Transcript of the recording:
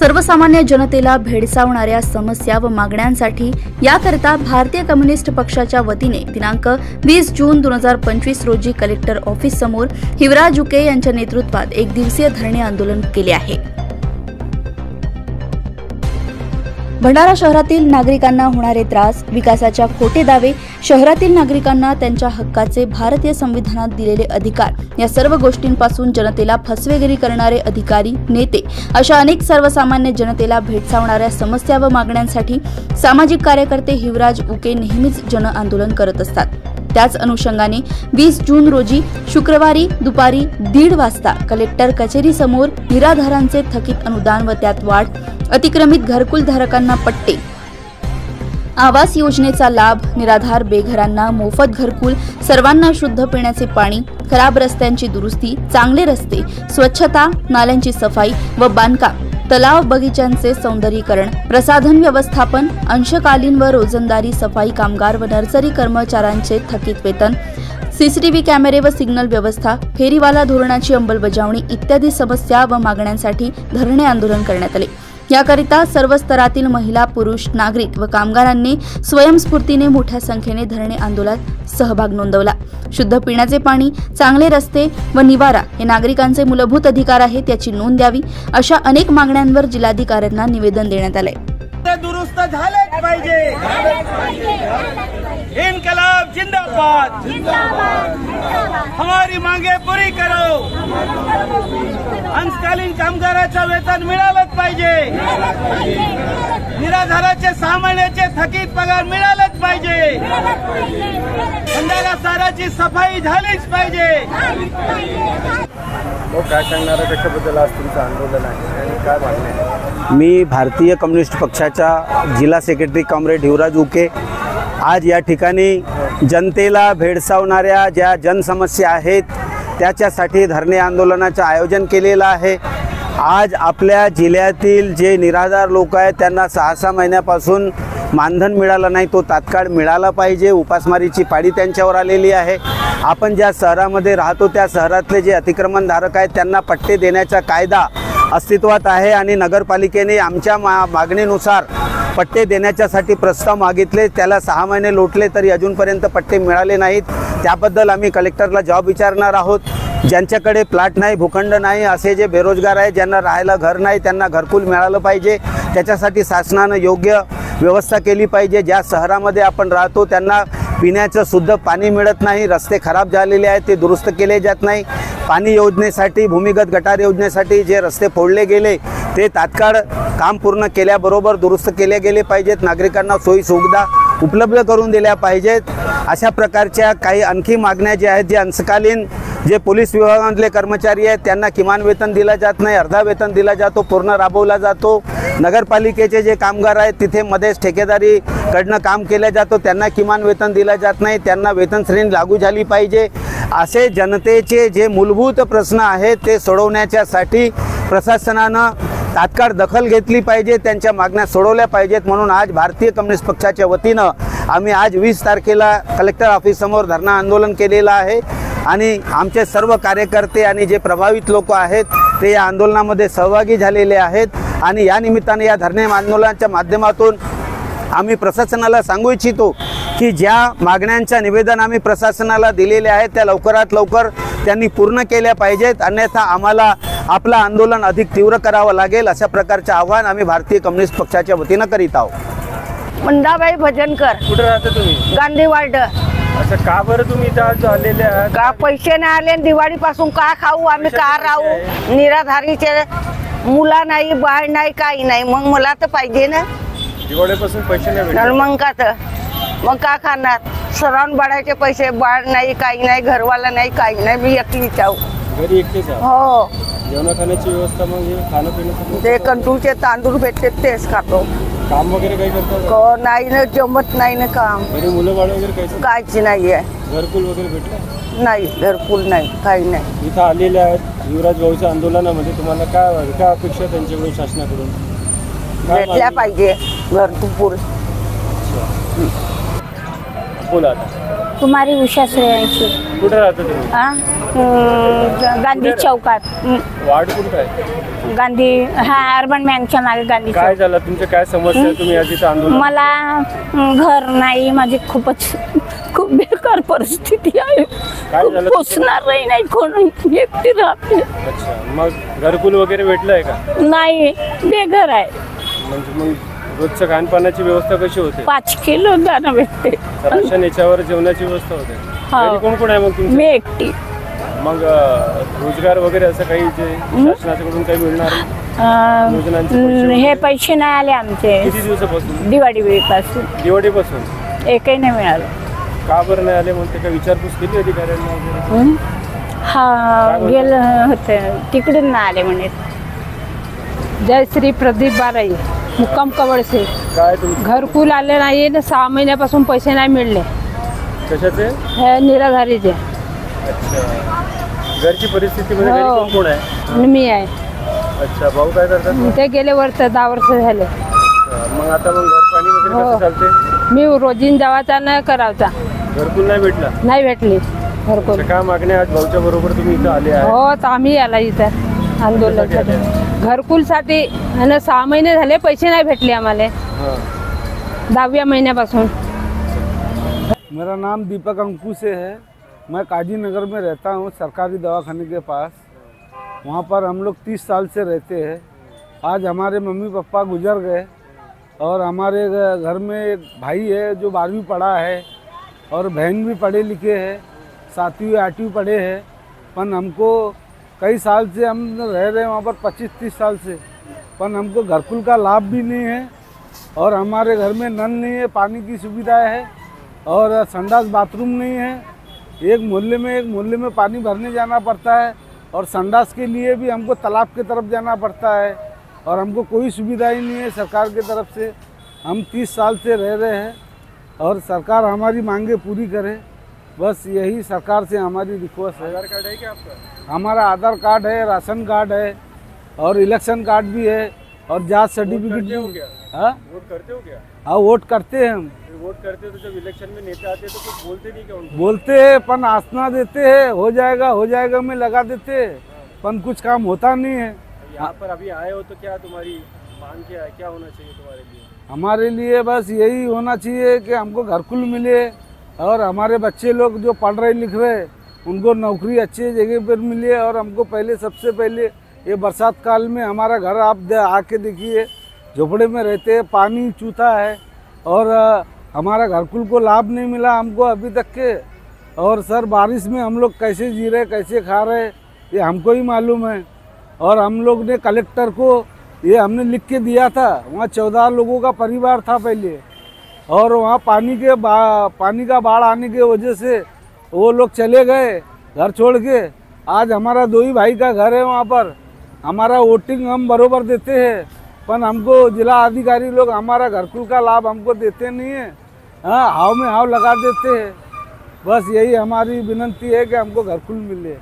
सर्वसामान्य जनतेला भेडसावणाऱ्या समस्या व मागण्यांसाठी याकरता भारतीय कम्युनिस्ट पक्षाच्या वतीने दिनांक 20 जून 2025 रोजी कलेक्टर ऑफिस समोर हिवराज उके यांच्या नेतृत्वात एक दिवसीय धरणे आंदोलन केले आहे। भंडारा शहरातील नागरिकांना होणारे त्रास, विकासाच्या खोटे दावे, शहरातील नागरिकांना त्यांच्या हक्काचे भारतीय संविधानात दिलेले अधिकार या सर्व गोष्टींपासून जनतेला फसवेगिरी करणारे अधिकारी, नेते अशा अनेक सर्वसामान्य जनतेला भेडसावणाऱ्या समस्या व मागण्यांसाठी सामाजिक कार्यकर्ते हिवराज उके नेहमीच जन आंदोलन करत असतात। त्याच अनुषंगाने 20 जून रोजी शुक्रवारी दुपारी 1:30 वाजता कलेक्टर कचेरी समोर निराधारांचे थकीत अनुदान व त्यात वाढ, अतिक्रमित घरकुल धारकांना पट्टे, आवास योजनेचा लाभ, निराधार बेघरांना मोफत घरकुल, सर्वांना शुद्ध पिण्याचे पाणी, खराब रस्त्यांची दुरुस्ती, चांगले रस्ते, स्वच्छता, नाल्यांची सफाई व बांधकाम, तलाव बगीच्यांचे सौंदर्यीकरण, प्रसाधन व्यवस्थापन, अंशकालीन व रोजंदारी सफाई कामगार व नर्सरी कर्मचाऱ्यांचे थकीत वेतन, सीसीटीव्ही कॅमेरे व सिग्नल व्यवस्था, फेरीवाला धोरणाची अंमलबजावणी इत्यादी समस्या व मागण्यांसाठी धरणे आंदोलन करण्यात आले। याकरिता सर्व स्तरातील महिला, पुरुष, नागरिक व कामगारांनी स्वयंस्फूर्तीने मोठ्या संख्येने धरणे आंदोलनात सहभाग नोंदवला। शुद्ध पिण्याचे पाणी, चांगले रस्ते व निवारा हे नागरिकांचे मूलभूत अधिकार आहेत, याची नोंद द्यावी अशा अनेक मागण्यांवर जिल्हाधिकाऱ्यांना निवेदन देण्यात आले। दुरुस्त झालेच पाहिजे। इनकलाब जिंदाबाद, हमारी मांगे पूरी करो। अंशकालीन कामगाराचं वेतन मिळालंच पाहिजे। निराधाराचे 6 महिन्याचे थकीत पगार मिळालंच पाहिजे। भंडारा शहराची सफाई झालीच पाहिजे। काय सांगणार कशाबद्दल आज तुमचं आंदोलन आहे आणि काय मागणी आहे? मी भारतीय कम्युनिस्ट पक्षाचा जिल्हा सेक्रेटरी कॉम्रेड हिवराज उके आज या ठिकाणी जनतेला भेडसावणाऱ्या ज्या जनसमस्या आहेत त्याच्यासाठी धरणे आंदोलनाचं आयोजन केलेलं आहे। आज आपल्या जिल्ह्यातील जे निराधार लोक आहेत त्यांना 6-6 महिन्यापासून मानधन मिळालं नाही, तो तात्काळ मिळाला पाहिजे। उपासमारीची पाळी त्यांच्यावर आलेली आहे। आपण ज्या शहरामध्ये राहतो त्या शहरातले जे अतिक्रमणधारक आहेत त्यांना पट्टे देण्याचा कायदा अस्तित्वात आहे आणि नगरपालिकेने आमच्या मागणीनुसार पट्टे देण्याच्यासाठी प्रस्ताव मागितले, त्याला 6 महिने लोटले तरी अजूनपर्यंत पट्टे मिळाले नाहीत। त्याबद्दल आम्ही कलेक्टरला जबाब विचारणार आहोत। ज्यांच्याकडे प्लॉट नाही, भूखंड नाही, असे जे बेरोजगार आहेत ज्यांना राहायला घर नाही त्यांना घरकुल मिळालं पाहिजे, त्याच्यासाठी शासनानं योग्य व्यवस्था केली पाहिजे। ज्या शहरामध्ये आपण राहतो त्यांना पिण्याचं शुद्ध पाणी मिळत नाही, रस्ते खराब झालेले आहेत, ते दुरुस्त केले जात नाही। पाणी योजनेसाठी, भूमिगत गटार योजनेसाठी जे रस्ते फोडले गेले ते तात्काळ काम पूर्ण केल्याबरोबर दुरुस्त केले गेले पाहिजेत। नागरिकांना सोयी सुविधा उपलब्ध करून दिल्या पाहिजेत। अशा प्रकारच्या काही आणखी मागण्या ज्या आहेत, जे अंशकालीन जे पोलीस विभागातले कर्मचारी आहेत त्यांना किमान वेतन दिलं जात नाही, अर्धा वेतन दिला जातो, पूर्ण राबवला जातो। नगरपालिकेचे जे कामगार आहेत तिथे मध्येच ठेकेदारीकडनं काम केलं जातं, त्यांना किमान वेतन दिलं जात नाही, त्यांना वेतन श्रेणी लागू झाली पाहिजे। असे जनतेचे जे मूलभूत प्रश्न आहेत ते सोडवण्याच्यासाठी प्रशासनानं तात्काळ दखल घेतली पाहिजे, त्यांच्या मागण्या सोडवल्या पाहिजेत। म्हणून आज भारतीय कम्युनिस्ट पक्षाच्या वतीनं आम्ही आज 20 तारखेला कलेक्टर ऑफिससमोर धरणं आंदोलन केलेलं आहे आणि आमचे सर्व कार्यकर्ते आणि जे प्रभावित लोक आहेत ते या आंदोलनामध्ये सहभागी झालेले आहेत आणि या निमित्ताने या धरणे आंदोलनाच्या माध्यमातून आम्ही प्रशासनाला सांगू इच्छितो की ज्या मागण्यांच्या निवेदन आम्ही प्रशासनाला दिलेले आहेत त्या लवकरात लवकर त्यांनी पूर्ण केल्या पाहिजेत, अन्यथा आम्हाला आपलं आंदोलन अधिक तीव्र करावं लागेल। अशा प्रकारचे आव्हान आम्ही भारतीय कम्युनिस्ट पक्षाच्या वतीनं करीत आहोत। मंदाबाई भजनकर, कुठे राहता तुम्ही? गांधी वार्ड। असं का बरं तुम्ही इथं आज आलेले आहात? का पैसे नाही आले, दिवाळीपासून का खाऊ आम्ही, का राहू? निराधारीचे मुला नाही, बाळ नाही, काही नाही, मग मला तर पाहिजे ना। दिवाळीपासून पैसे नाही भेटले मग का तर मग का खाणार? सरावून बाळाचे पैसे, बाळ नाही, काही नाही, घरवाला नाही, काही नाही, मी एकटीच आहो। घरी एकटेच आहात? हो। जेवणा खाण्याची व्यवस्था म्हणजे खाणं पिणं ते कंट्रोलचे तांदूळ भेटते तेच खातो। काम वगैरे काही करता? नाही ना, जमत नाही ना काम। घरी मुलं बाळ वगैरे काहीच नाही आहे। घरकुल वगैरे भेटलं नाही? घरकुल नाही, काही नाही। इथं आलेले आहेत युवराज भाऊच्या आंदोलनामध्ये, तुम्हाला काय अपेक्षा त्यांच्याकडून, शासनाकडून? भेटल्या पाहिजे घरकुल। बोला आता। कुमारी उषा सूर्यवंशी। कुठे राहता तुम्ही? गांधी चौकात वार्ड कोणता आहे? गांधी अर्बन बँकच्या मागे गांधी काय झालं तुमच्या काय समस्या आहे? तुम्ही आज इथं आंदोलन मला घर नाही, माझी खूप बेकार परिस्थिती आहे. काय झालं? पोचणारही नाही, कोण एकटी राहते. अच्छा, मग घरकुल वगैरे भेटलंय का? नाही, बेघर आहे. म्हणजे मग रोजच्या खानपानाची व्यवस्था कशी होते? 5 किलो दाणं भेटते. राशन याच्यावर जेवणाची व्यवस्था होते? घरी कोण कोण आहे मग तुमचं? मी एकटी. मग रोजगार वगैरे असं काही जे शासनाकडून काही मिळणार योजनांचे पैसे हे पैसे नाही आले आमचे किती दिवसापासून? दिवाळीपासून दिवाळीपासून एकही नाही मिळालं. का बरं नाही आले? म्हणते का विचारपूस केली अधिकाऱ्यांना वगैरे? हा गेलं होते तिकडून नाही आले म्हणे. जय श्री प्रदीप बाराई, मुक्काम कवड से. काय तुम घरकुल आले नाही ना, 6 महिन्यापासून पैसे नाही मिळले. कशाचे? हे निराधारीचे. अच्छा, घरची परिस्थिती म्हणजे घरी हो. कोण कोण आहे? आणि मी आहे. अच्छा, भाऊ काय करतात? ते गेले 10 वर्ष झाले. मग आता मग घर पाणी वगैरे कसं हो. चालते? मी रोजीन जावाचा न करावचा, घरकुल नाही भेटला? नाही भेटली घरकुल. अच्छा, काय मागणी आज भाऊच्या बरोबर तुम्ही इथं आले आहे? हो, तर आम्ही आला इथं आंदोलनासाठी घरकुलसाठी. आणि 6 महिने झाले पैसे नाही भेटले आम्हाला, हां. 10व्या महिन्यापासून. मेरा नाम दीपक अंकुशे है। मैं काजी नगर में रहता हूँ, सरकारी दवाखाने के पास। वहाँ पर हम लोग 30 साल से रहते हैं। आज हमारे मम्मी पापा गुजर गए और हमारे घर में एक भाई है जो 12वीं पढ़ा है और बहन भी पढ़े लिखे हैं, 7वीं 8वीं पढ़े हैं। पर हमको कई साल से हम रह रहे हैं वहाँ पर 25-30 साल से, पर हमको घरकुल का लाभ भी नहीं है और हमारे घर में नल नहीं है, पानी की सुविधा है और संडास बाथरूम नहीं है। एक मोहल्ले में पानी भरने जाना पड़ता है और संडास के लिए भी हमको तालाब की तरफ जाना पड़ता है और हमको कोई सुविधा ही नहीं है सरकार की तरफ से। हम 30 साल से रह रहे हैं और सरकार हमारी मांगे पूरी करे, बस यही सरकार से हमारी रिक्वेस्ट है। आधार कार्ड है क्या आपका? हमारा आधार कार्ड है, राशन कार्ड है और इलेक्शन कार्ड भी है और जात सर्टिफिकेट भी। हाँ, वोट करते हो क्या? हाँ, वोट करते हैं हम। वोट करते हो तो जब इलेक्शन में नेता आते हैं तो कुछ बोलते नहीं क्या उनको? बोलते हैं पर आसना देते हैं, हो जाएगा में लगा देते हैं, पर कुछ काम होता नहीं है। यहाँ पर अभी आए हो तो क्या तुम्हारी मांग क्या है? क्या होना चाहिए तुम्हारे लिए? हमारे लिए बस यही होना चाहिए कि हमको घरकुल मिले और हमारे बच्चे लोग जो पढ़ रहे लिख रहे उनको नौकरी अच्छी जगह पर मिले। और हमको सबसे पहले ये बरसात काल में हमारा घर आप आके देखिए, झोपड़े में रहते हैं, पानी चूथा है और हमारा घरकुल को लाभ नहीं मिला हमको अभी तक के। और सर, बारिश में हम लोग कैसे जी रहे, कैसे खा रहे, ये हमको ही मालूम है। और हम लोग ने कलेक्टर को ये हमने लिख के दिया था, वहाँ 14 लोगों का परिवार था पहले, और वहाँ पानी का बाढ़ आने की वजह से वो लोग चले गए घर छोड़ के। आज हमारा 2 ही भाई का घर है वहाँ पर। हमारा वोटिंग हम बरोबर देते हैं, पर हमको जिला अधिकारी लोग हमारा घरकुल का लाभ हमको देते नहीं है। हाँ, हाव में हाव लगा देते हैं। बस यही हमारी विनती है कि हमको घरकुल मिले।